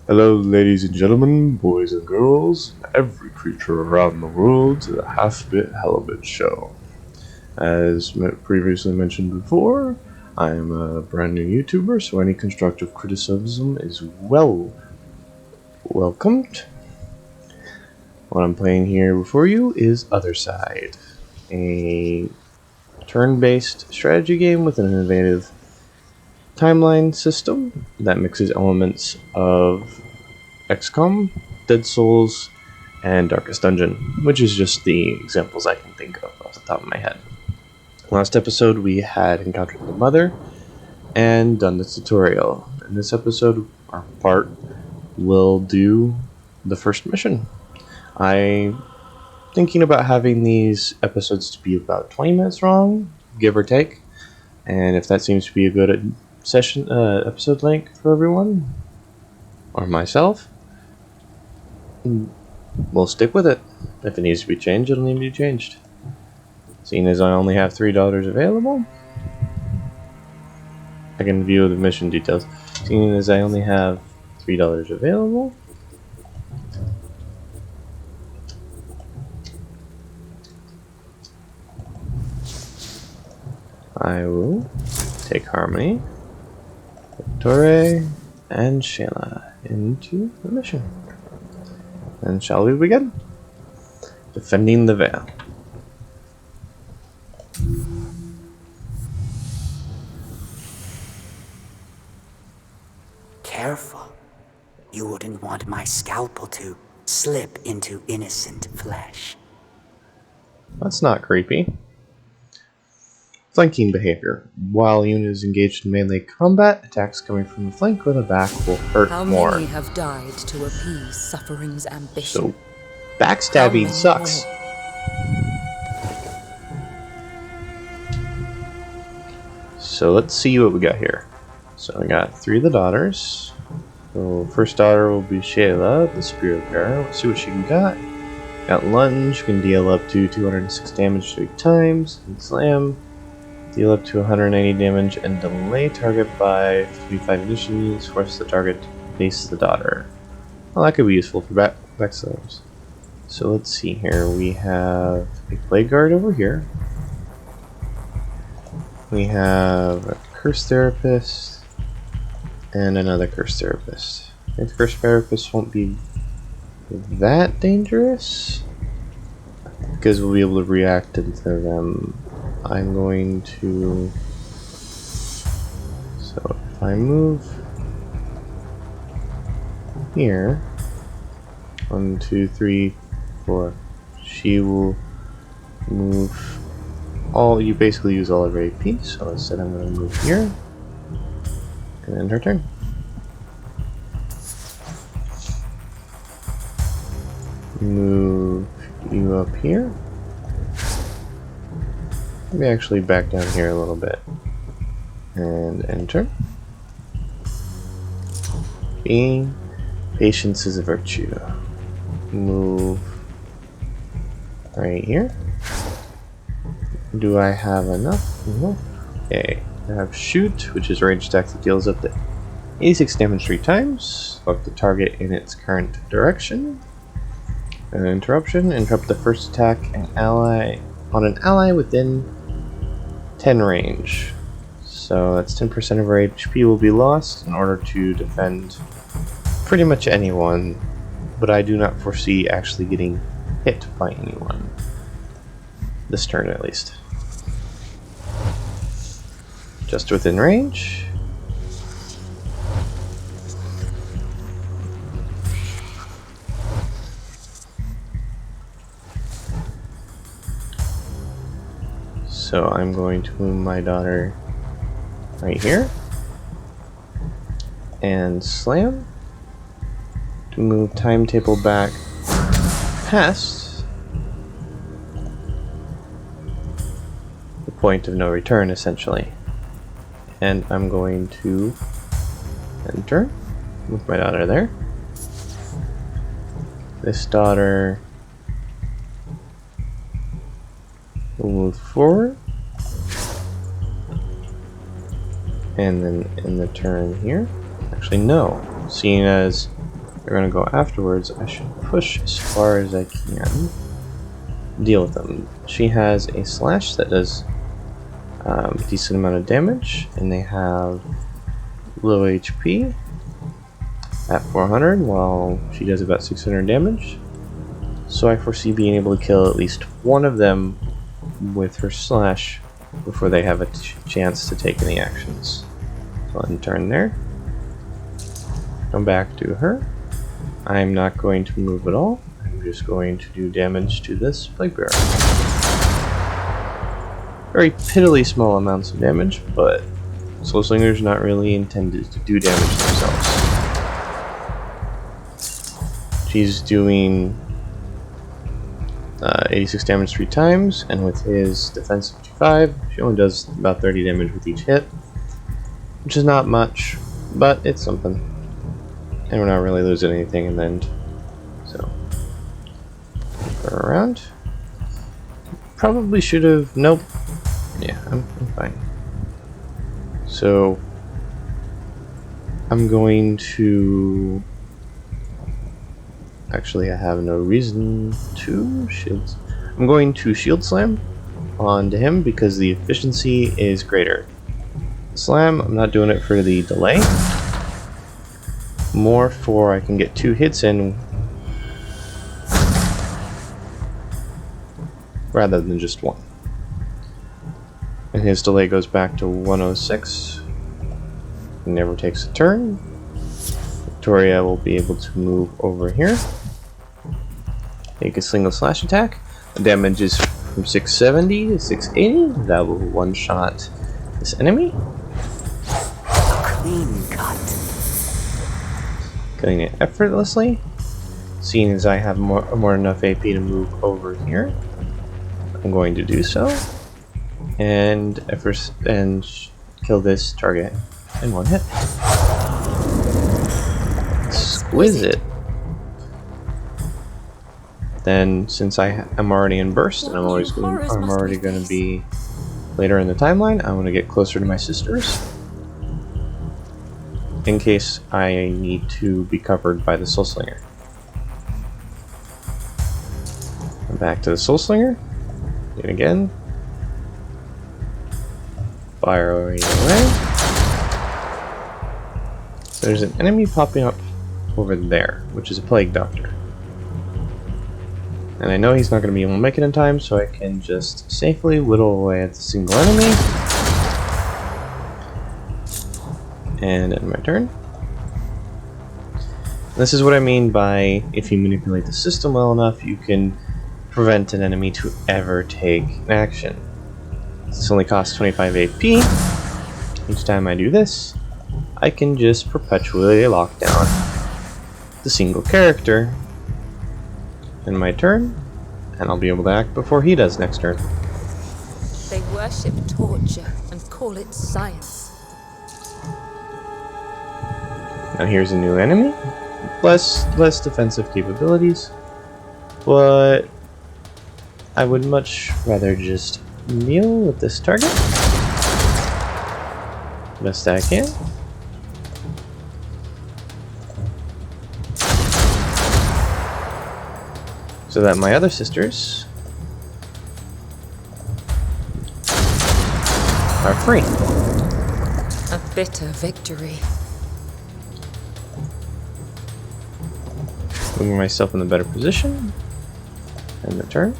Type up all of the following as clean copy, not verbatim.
Hello, ladies and gentlemen, boys and girls, and every creature around the world to the Half-Bit Halibut Show. As previously mentioned before, I am a brand new YouTuber, so any constructive criticism is welcomed. What I'm playing here before you is Othercide, a turn-based strategy game with an innovative timeline system that mixes elements of XCOM, Dead Souls, and Darkest Dungeon, which is just the examples I can think of off the top of my head. Last episode we had encountered the mother and done the tutorial. In this episode, our part will do the first mission. I'm thinking about having these episodes to be about 20 minutes long, give or take, and if that seems to be a good episode length for everyone, or myself, we'll stick with it. If it needs to be changed, it'll need to be changed. Seeing as I only have $3 available, I can view the mission details. Seeing as I only have $3 available, I will take Harmony, Victoria, and Shayla into the mission. And shall we begin? Defending the Veil. Careful. You wouldn't want my scalpel to slip into innocent flesh. That's not creepy. Flanking behavior. While unit is engaged in melee combat, attacks coming from the flank or the back will hurt more. How many have died to appease suffering's ambition? So, backstabbing sucks. So let's see what we got here. So we got 3 of the daughters. So first daughter will be Shayla, the Superior Pair. Let's see what she got. Got Lunge, can deal up to 206 damage 3 times. And Slam, deal up to 190 damage and delay target by 55 ignition units. Force the target to face the daughter. Well, that could be useful for backstabs. So let's see here. We have a Plague Guard over here. We have a Curse Therapist and another Curse Therapist. I think the Curse Therapist won't be that dangerous because we'll be able to react to them. I'm going to... So if I move here, 1, 2, 3, 4, she will move. You basically use all of her AP, so instead I'm going to move here, and end her turn. Move you up here. Maybe actually back down here a little bit, and enter. Being patience is a virtue. Move right here. Do I have enough? No. Okay. I have Shoot, which is range attack that deals up to 86 damage 3 times. Fuck the target in its current direction. An interruption. Interrupt the first attack on an ally within 10 range. So that's 10% of our HP will be lost in order to defend pretty much anyone. But I do not foresee actually getting hit by anyone. This turn at least. Just within range. So I'm going to move my daughter right here. And Slam to move timetable back past the point of no return, essentially. And I'm going to enter, move my daughter there. This daughter will move forward. And then in the turn here, actually no, seeing as they're gonna go afterwards, I should push as far as I can. Deal with them. She has a slash that does a decent amount of damage, and they have low HP at 400, while she does about 600 damage. So I foresee being able to kill at least one of them with her slash before they have a chance to take any actions. So I'll turn there. Come back to her. I'm not going to move at all. I'm just going to do damage to this plague bearer. Very piddly small amounts of damage, but Soul Slinger's not really intended to do damage themselves. She's doing 86 damage 3 times, and with his defense 55, she only does about 30 damage with each hit, which is not much, but it's something. And we're not really losing anything in the end. So, go around. Probably should have. Nope. Yeah, I'm fine. So, I'm going to. Actually, I have no reason to shield. I'm going to shield slam onto him because the efficiency is greater. Slam, I'm not doing it for the delay. More for I can get 2 hits in rather than just 1. And his delay goes back to 106. He never takes a turn. Victoria will be able to move over here. Make a single slash attack. The damage is from 670 to 680. That will one-shot this enemy. Clean cut. Getting it effortlessly. Seeing as I have more than enough AP to move over here, I'm going to do so. And kill this target in 1 hit. Exquisite. Then, since I am already in burst, and I'm already going to be later in the timeline, I want to get closer to my sisters in case I need to be covered by the Soul Slinger. Back to the Soul Slinger. Do it again. Fire away. There's an enemy popping up over there, which is a Plague Doctor. And I know he's not going to be able to make it in time, so I can just safely whittle away at the single enemy. And end my turn. This is what I mean by if you manipulate the system well enough, you can prevent an enemy to ever take an action. This only costs 25 AP. Each time I do this, I can just perpetually lock down the single character in my turn, and I'll be able to act before he does next turn. They worship torture and call it science. Now here's a new enemy. Less defensive capabilities, but I would much rather just deal with this target best I can. So that my other sisters are free. A bitter victory. Moving myself in a better position. End the turn.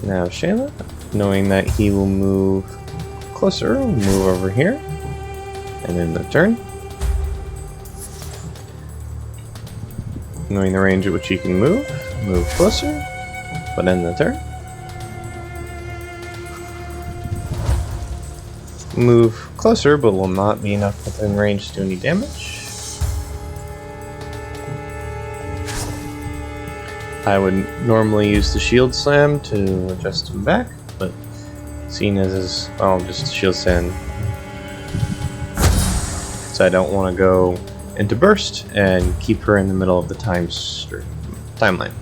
Now Shayla, knowing that he will move closer, will move over here. And end the turn. Knowing the range at which he can move closer, but end the turn. Move closer, but will not be enough within range to do any damage. I would normally use the shield slam to adjust him back, but seeing as I'll just shield slam, so I don't want to go into burst and keep her in the middle of the timeline.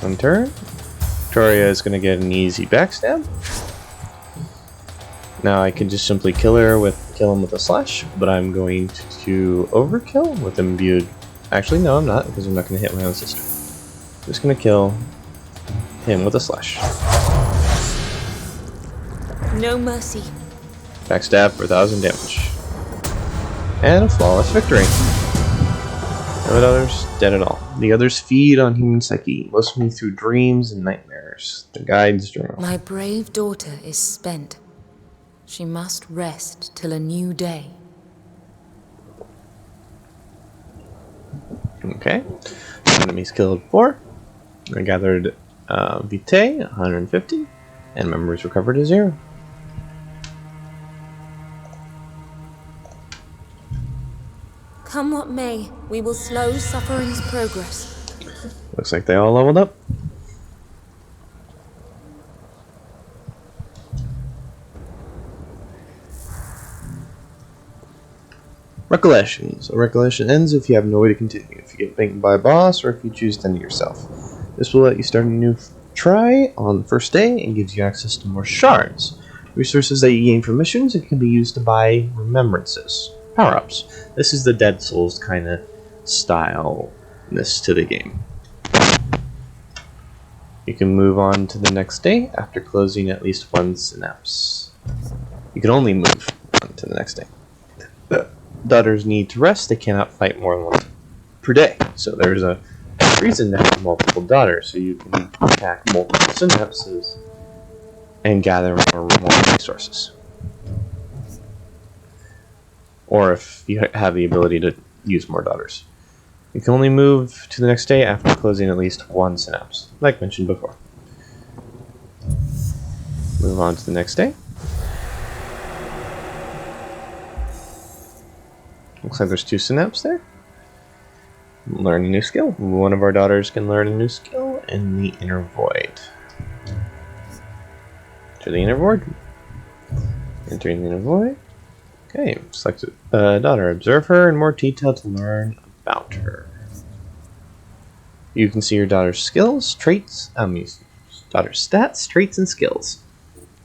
On turn, Victoria is going to get an easy backstab. Now I could just simply kill him with a slash, but I'm going to overkill with imbued. Actually, no, I'm not, because I'm not going to hit my own sister. I'm just going to kill him with a slash. No mercy. Backstab for 1,000 damage. And a flawless victory. No others dead at all. The others feed on human psyche, mostly through dreams and nightmares. The guide's journal. My brave daughter is spent. She must rest till a new day. Okay. Enemies killed 4. I gathered Vitae, 150, and memories recovered to 0. Come what may, we will slow suffering's progress. Looks like they all leveled up. Recollection. So recollection ends if you have no way to continue. If you get beaten by a boss, or if you choose to end it yourself. This will let you start a new try on the first day and gives you access to more shards. Resources that you gain from missions, it can be used to buy remembrances. Power-ups. This is the Dead Souls kind of style-ness to the game. You can move on to the next day after closing at least one synapse. You can only move on to the next day. The daughters need to rest, they cannot fight more than once per day. So there's a reason to have multiple daughters, so you can attack multiple synapses and gather more resources. Or if you have the ability to use more daughters. You can only move to the next day after closing at least one synapse, like mentioned before. Move on to the next day. Looks like there's 2 synapses there. Learn a new skill. One of our daughters can learn a new skill in the Inner Void. To the Inner Void. Entering the Inner Void. Okay, select a daughter. Observe her in more detail to learn about her. You can see your daughter's skills, traits, daughter's stats, traits, and skills,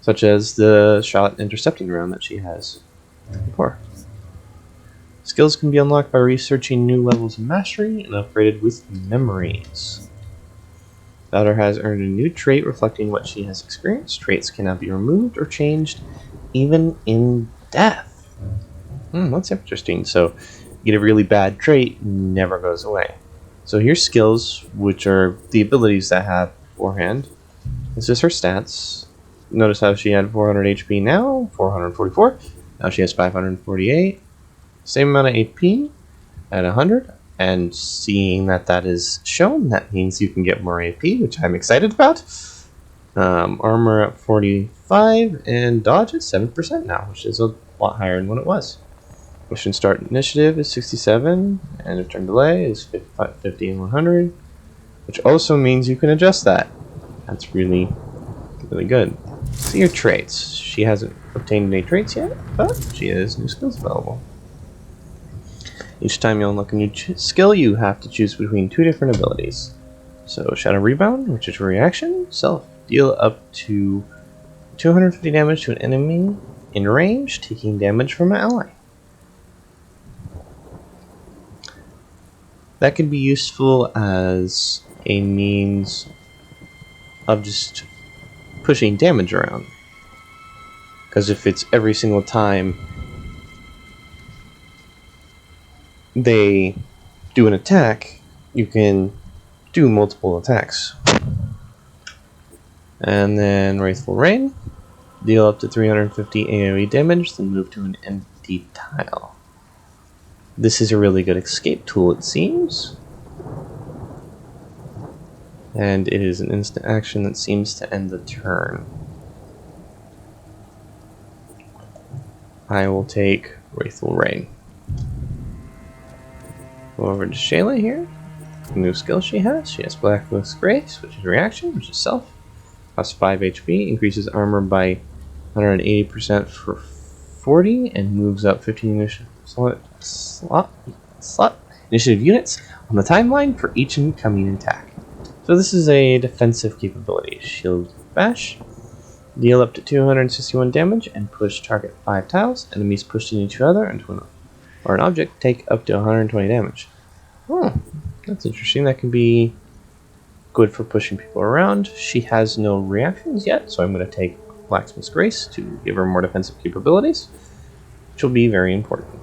such as the shot intercepting round that she has before. Skills can be unlocked by researching new levels of mastery and upgraded with memories. Daughter has earned a new trait reflecting what she has experienced. Traits cannot be removed or changed, even in death. That's interesting. So, you get a really bad trait, never goes away. So here's skills, which are the abilities that have beforehand. This is her stats. Notice how she had 400 HP now, 444. Now she has 548. Same amount of AP at 100. And seeing that that is shown, that means you can get more AP, which I'm excited about. Armor at 45 and dodge at 7% now, which is a lot higher than what it was. Mission start initiative is 67, and return delay is 50 and 100, which also means you can adjust that. That's really, really good. See your traits. She hasn't obtained any traits yet, but she has new skills available. Each time you unlock a new skill, you have to choose between 2 different abilities. So Shadow Rebound, which is a reaction, self. Deal up to 250 damage to an enemy in range, taking damage from an ally. That can be useful as a means of just pushing damage around. Because if it's every single time they do an attack, you can do multiple attacks. And then Wrathful Rain. Deal up to 350 AoE damage, then move to an empty tile. This is a really good escape tool, it seems. And it is an instant action that seems to end the turn. I will take Wrathful Rain. Go over to Shayla here. New skill she has. She has Blacklist Grace, which is reaction, which is self. Costs 5 HP, increases armor by 180% for 40, and moves up 15 slot initiative units on the timeline for each incoming attack. So this is a defensive capability. Shield Bash. Deal up to 261 damage and push target 5 tiles. Enemies pushed into each other or an object take up to 120 damage. Oh, that's interesting. That can be good for pushing people around. She has no reactions yet, so I'm going to take Blacksmith's Grace to give her more defensive capabilities, which will be very important.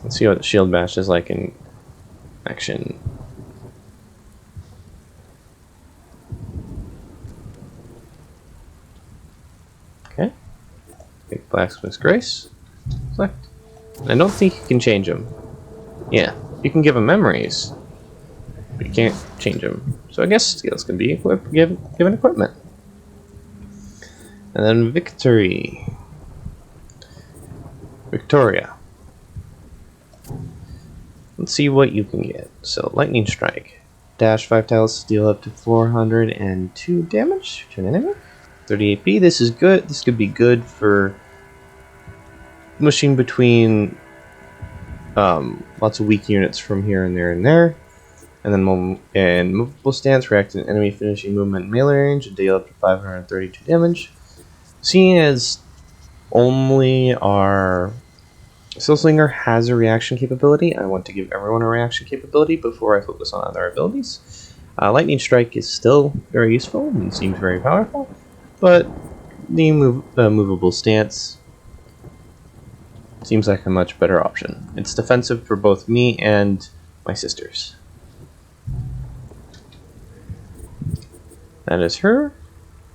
Let's see what the Shield Bash is like in action. Okay. Take Blacksmith's Grace. Select. I don't think you can change them. Yeah, you can give them memories, but you can't change them. So I guess skills can be given equipment. And then Victoria. Let's see what you can get. So Lightning Strike. Dash 5 tiles, deal up to 402 damage to an enemy. 38 B. This is good. This could be good for mushing between lots of weak units from here and there and there. And then movable stance, react to enemy finishing movement melee range, and deal up to 532 damage. Seeing as only our Soulslinger has a reaction capability, I want to give everyone a reaction capability before I focus on other abilities. Lightning Strike is still very useful and seems very powerful, but the movable stance seems like a much better option. It's defensive for both me and my sisters. That is her.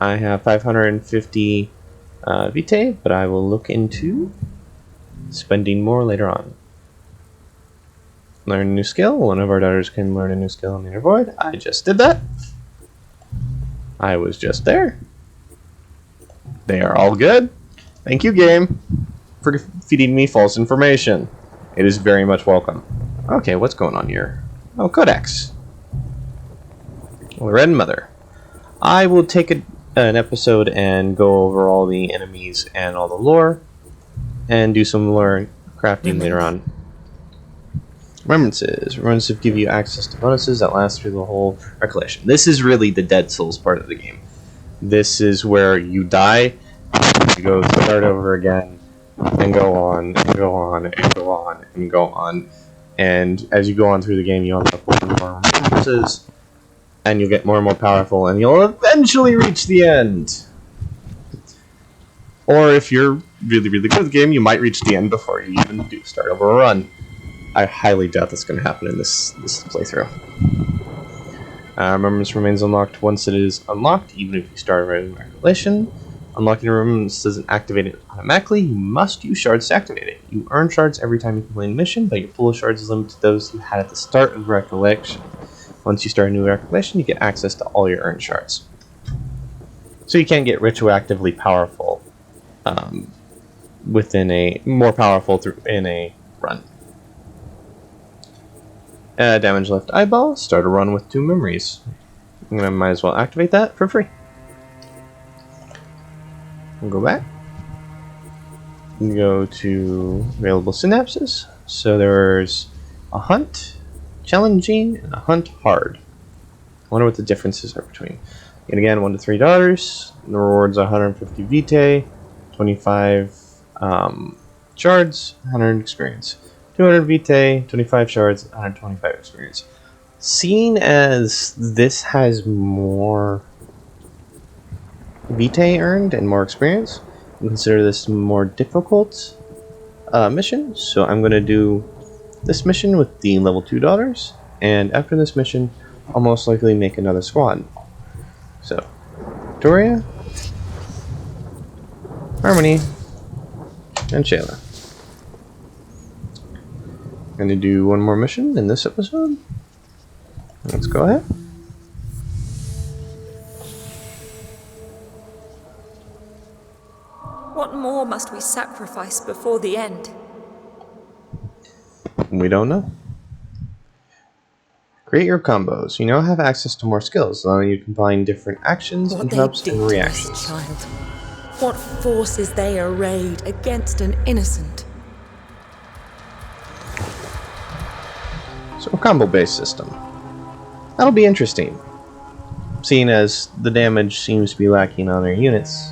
I have 550 Vitae, but I will look into spending more later on. Learn a new skill. One of our daughters can learn a new skill in the inner void. I just did that. I was just there. They are all good. Thank you, game, for feeding me false information. It is very much welcome. Okay, what's going on here? Oh, Codex. Red Mother. I will take an episode and go over all the enemies and all the lore, and do some lore crafting later on. Remembrances. Remembrances give you access to bonuses that last through the whole recollection. This is really the Dead Souls part of the game. This is where you die, you go start over again, and go on, and go on, and go on, and go on. And as you go on through the game, you unlock more and more remembrances, and you'll get more and more powerful, and you'll eventually reach the end. Or if you're really, really good at the game, you might reach the end before you even do start over a run. I highly doubt that's going to happen in this playthrough. Remembrance remains unlocked once it is unlocked, even if you start a recollection. Unlocking a remembrance doesn't activate it automatically. You must use shards to activate it. You earn shards every time you complete a mission, but your pool of shards is limited to those you had at the start of the recollection. Once you start a new recollection, you get access to all your earned shards. So you can get retroactively powerful in a run. Damage left eyeball. Start a run with 2 memories. I might as well activate that for free. We'll go back. Go to available synapses. So there's a hunt, challenging, and a hunt hard. I wonder what the differences are between. And again, 1 to 3 daughters. The rewards are 150 Vitae, 25 shards, 100 experience. 200 Vitae, 25 shards, 125 experience. Seeing as this has more Vitae earned and more experience, I consider this a more difficult mission. So I'm going to do this mission with the level 2 daughters, and after this mission, I'll most likely make another squad. So, Victoria, Harmony, and Shayla. I'm going to do one more mission in this episode. Let's go ahead. What more must we sacrifice before the end? We don't know. Create your combos. You now have access to more skills, allowing you to combine different actions, interrupts, and reactions. Child. What forces they arrayed against an innocent? So a combo-based system. That'll be interesting. seeing as the damage seems to be lacking on their units.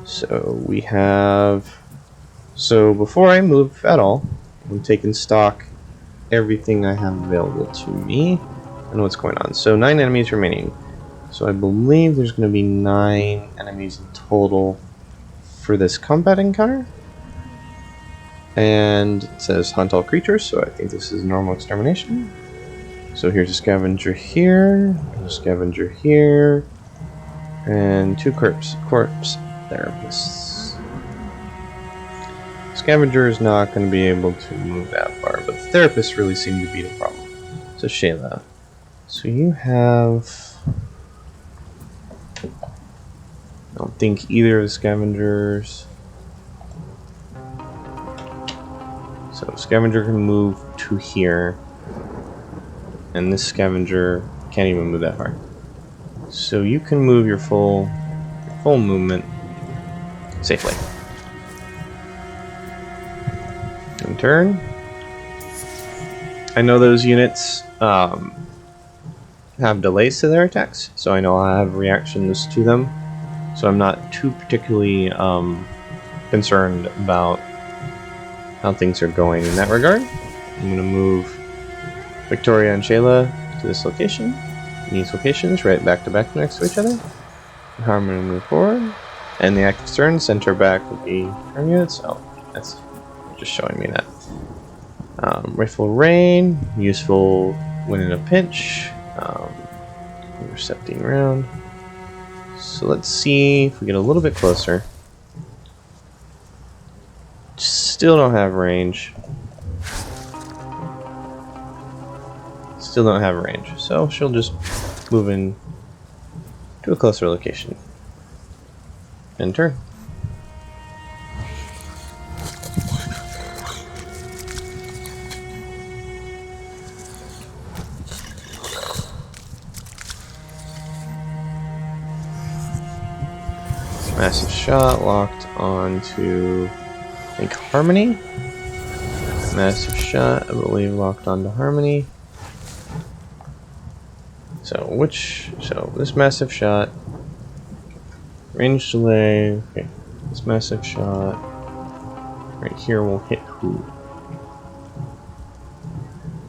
So we have... So before I move at all, I'm taking stock everything I have available to me and what's going on. So 9 enemies remaining. So I believe there's going to be 9 enemies in total for this combat encounter. And it says hunt all creatures, so I think this is normal extermination. So here's a scavenger here, a scavenger here, and 2 corpse therapists. Scavenger is not going to be able to move that far, but the therapists really seem to be the problem. So Shayla, so you have... I don't think either of the scavengers... So scavenger can move to here, and this scavenger can't even move that far. So you can move your full movement safely. In turn, I know those units have delays to their attacks, so I know I have reactions to them. So I'm not too particularly concerned about how things are going in that regard. I'm going to move Victoria and Shayla to this location. These locations right back to back next to each other. How I'm going to move forward. And the active turn, center back would be turn units. Oh, that's just showing me that. Rifle rain, useful when in a pinch. Intercepting round. So let's see if we get a little bit closer. Still don't have range. Still don't have range. So she'll just move in to a closer location. End turn. Massive shot locked onto, I think, Harmony. Massive shot, I believe, locked onto Harmony. So this massive shot, range delay. Okay, this massive shot right here will hit who?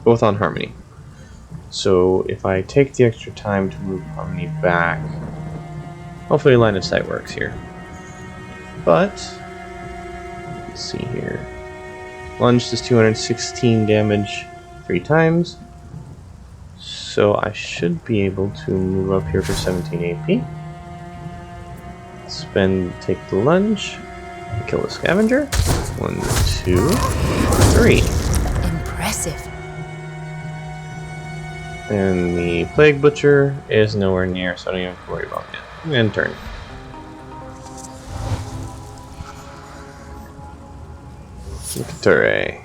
Both on Harmony. So if I take the extra time to move Harmony back, hopefully line of sight works here. But let's see here. Lunge does 216 damage 3 times. So I should be able to move up here for 17 AP. Take the lunge. Kill the scavenger. 1, 2, 3. Impressive. And the plague butcher is nowhere near, so I don't even have to worry about it. End turn. Victory.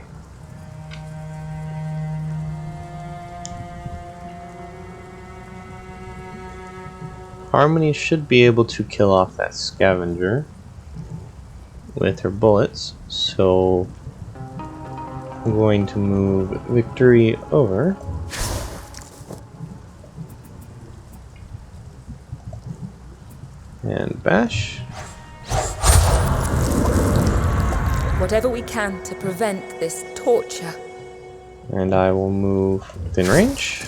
Harmony should be able to kill off that scavenger with her bullets, so I'm going to move Victory over. And bash. Whatever we can to prevent this torture. And I will move within range.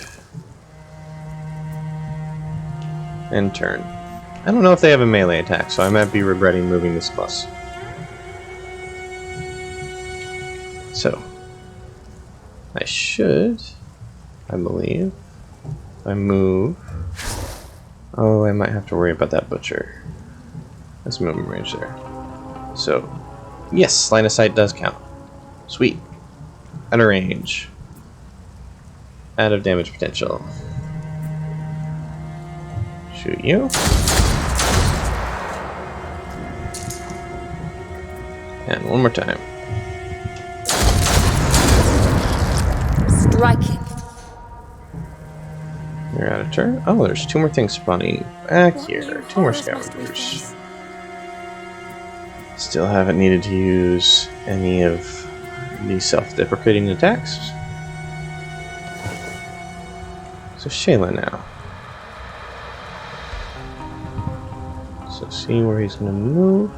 And turn. I don't know if they have a melee attack, so I might be regretting moving this close. So, I should, I believe, if I move... Oh, I might have to worry about that butcher. Let's move in range there. So, yes, line of sight does count. Sweet. Out of range. Out of damage potential. Shoot you. And one more time. Striking. You're out of turn. Oh, there's 2 more things spawning back here. 2 more scavengers. Still haven't needed to use any of the self-deprecating attacks. So Shayla now. So see where he's gonna move.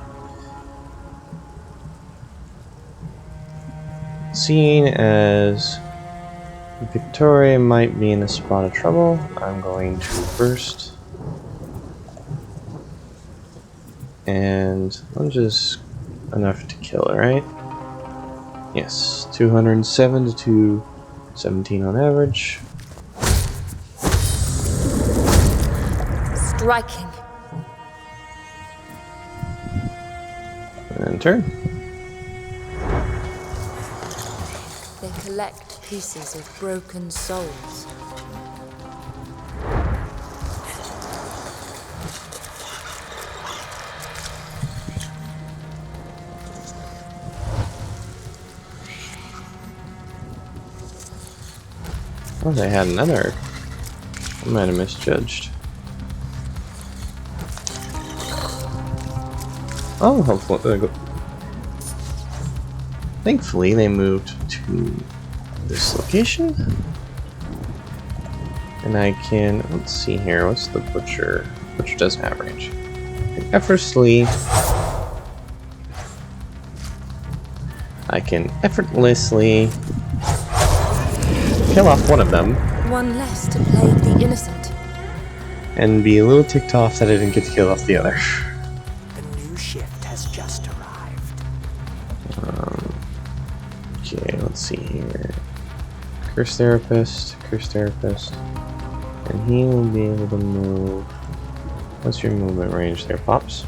Seeing as Victoria might be in a spot of trouble, I'm going to burst. And I'm just enough to kill it, right? Yes, 207 to 217 on average. Striking. And turn. They collect pieces of broken souls. Oh, they had another. I might have misjudged. Oh, hopefully. Thankfully, they moved to this location. And I can, let's see here, what's the butcher? Butcher doesn't have range. I can effortlessly kill off one of them. One less to plague the innocent. And be a little ticked off that I didn't get to kill off the other. The new shift has just arrived. Okay, let's see here. Curse Therapist. And he will be able to move. What's your movement range there, Pops?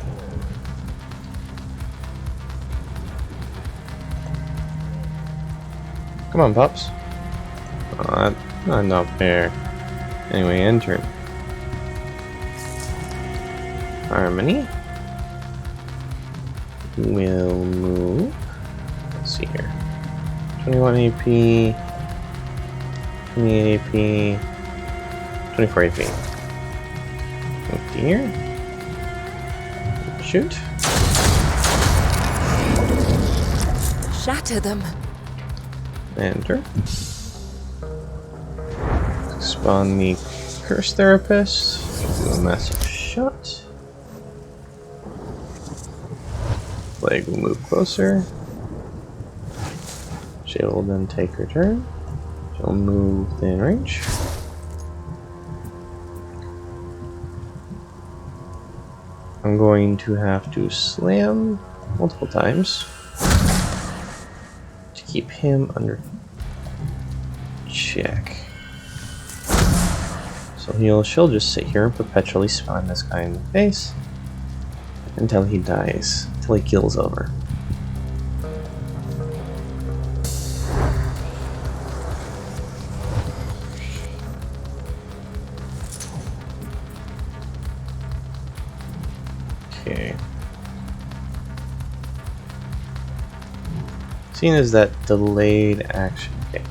Come on, Pops. Oh, that's not fair. Anyway, end turn. Harmony will move. Let's see here. 21 AP, 28 AP, 24 AP. Oh dear. Shoot. Shatter them. Enter. Spawn the Curse Therapist. Do a massive shot. Plague will move closer. She will then take her turn. She'll move within range. I'm going to have to slam multiple times to keep him under check. So she'll just sit here and perpetually spawn this guy in the face until he dies, until he kills over. Okay. Seeing as that delayed action. Okay.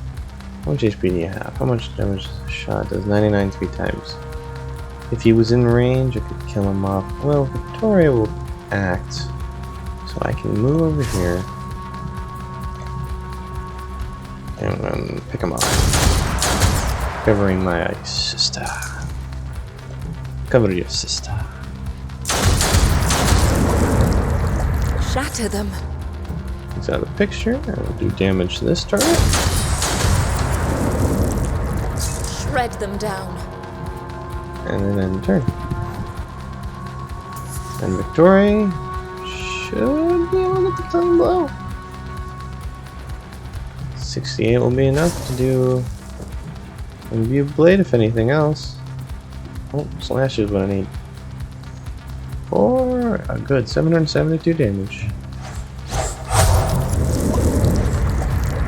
How much HP do you have? How much damage does a shot? Does 99 3 times. If he was in range, I could kill him off. Well, Victoria will act. So I can move over here. And pick him up. Covering my sister. Cover your sister. Shatter them. He's out of the picture. I will do damage to this target. Shred them down. And then end turn. And Victoria should be able to get the clean blow. 68 will be enough to do Imbue Blade if anything else. Oh, Slash is what I need. For a good 772 damage.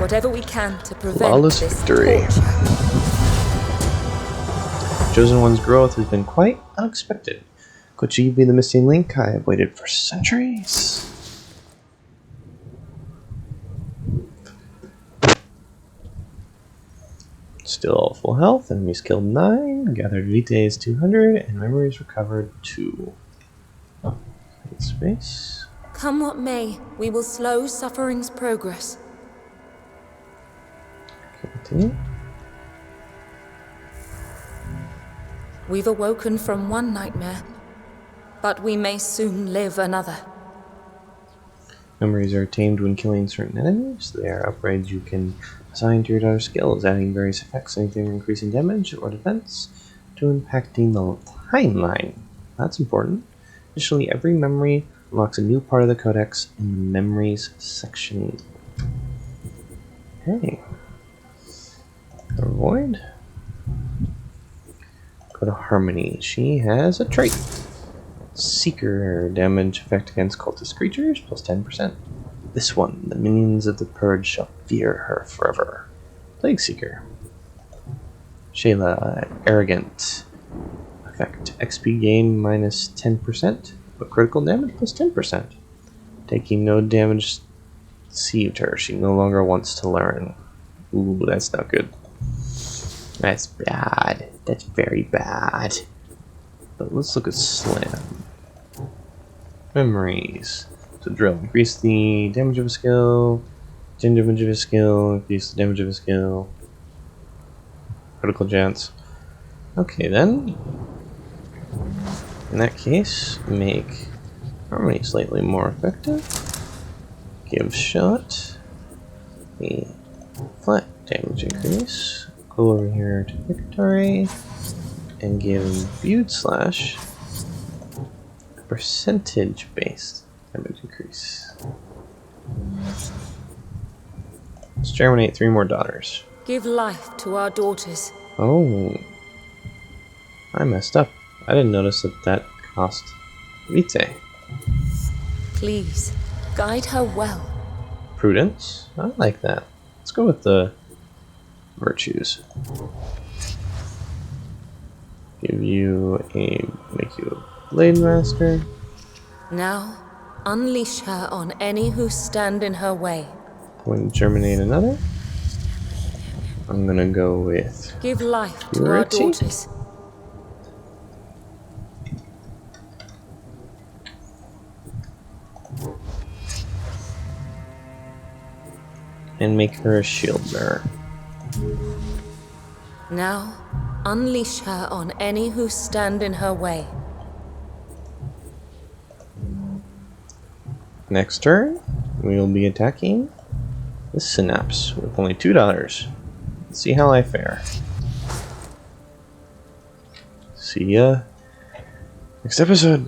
Whatever we can to prevent Flawless this victory. torture. Chosen One's growth has been quite unexpected. Could she be the missing link I have waited for centuries? Still all full health, enemies killed 9, gathered vitae 200, and memories recovered 2. Space. Come what may, we will slow suffering's progress. Continue. We've awoken from one nightmare, but we may soon live another. Memories are attained when killing certain enemies. They are upgrades you can assign to your daughter's skills, adding various effects, anything from increasing damage or defense to impacting the timeline. That's important. Additionally, every memory unlocks a new part of the codex in the memories section. Hey. Avoid. Go to Harmony. She has a trait. Seeker damage effect against cultist creatures plus 10%. This one, the minions of the Purge shall fear her forever. Plague Seeker. Shayla, Arrogant. Effect XP gain minus 10%, but critical damage plus 10%. Taking no damage deceived her. She no longer wants to learn. Ooh, that's not good. That's bad. That's very bad. But let's look at Slam. Memories. So drill. Increase the damage of a skill. Change damage of a skill. Increase the damage of a skill. Critical chance. Okay then. In that case, make Harmony slightly more effective. Give Shot a flat damage increase. Go over here to Victory and give Viewed Slash a percentage based damage increase. Let's germinate 3 more daughters. Give life to our daughters. Oh, I messed up. I didn't notice that cost Vitae. Please, guide her well. Prudence? I like that. Let's go with the virtues. Make you a Blade Master. Now, unleash her on any who stand in her way. Going to germinate another. I'm gonna go with Give life to our Purity. daughters. And make her a shield bearer. Now, unleash her on any who stand in her way. Next turn, we will be attacking the Synapse with only $2. Let's see how I fare. See ya next episode.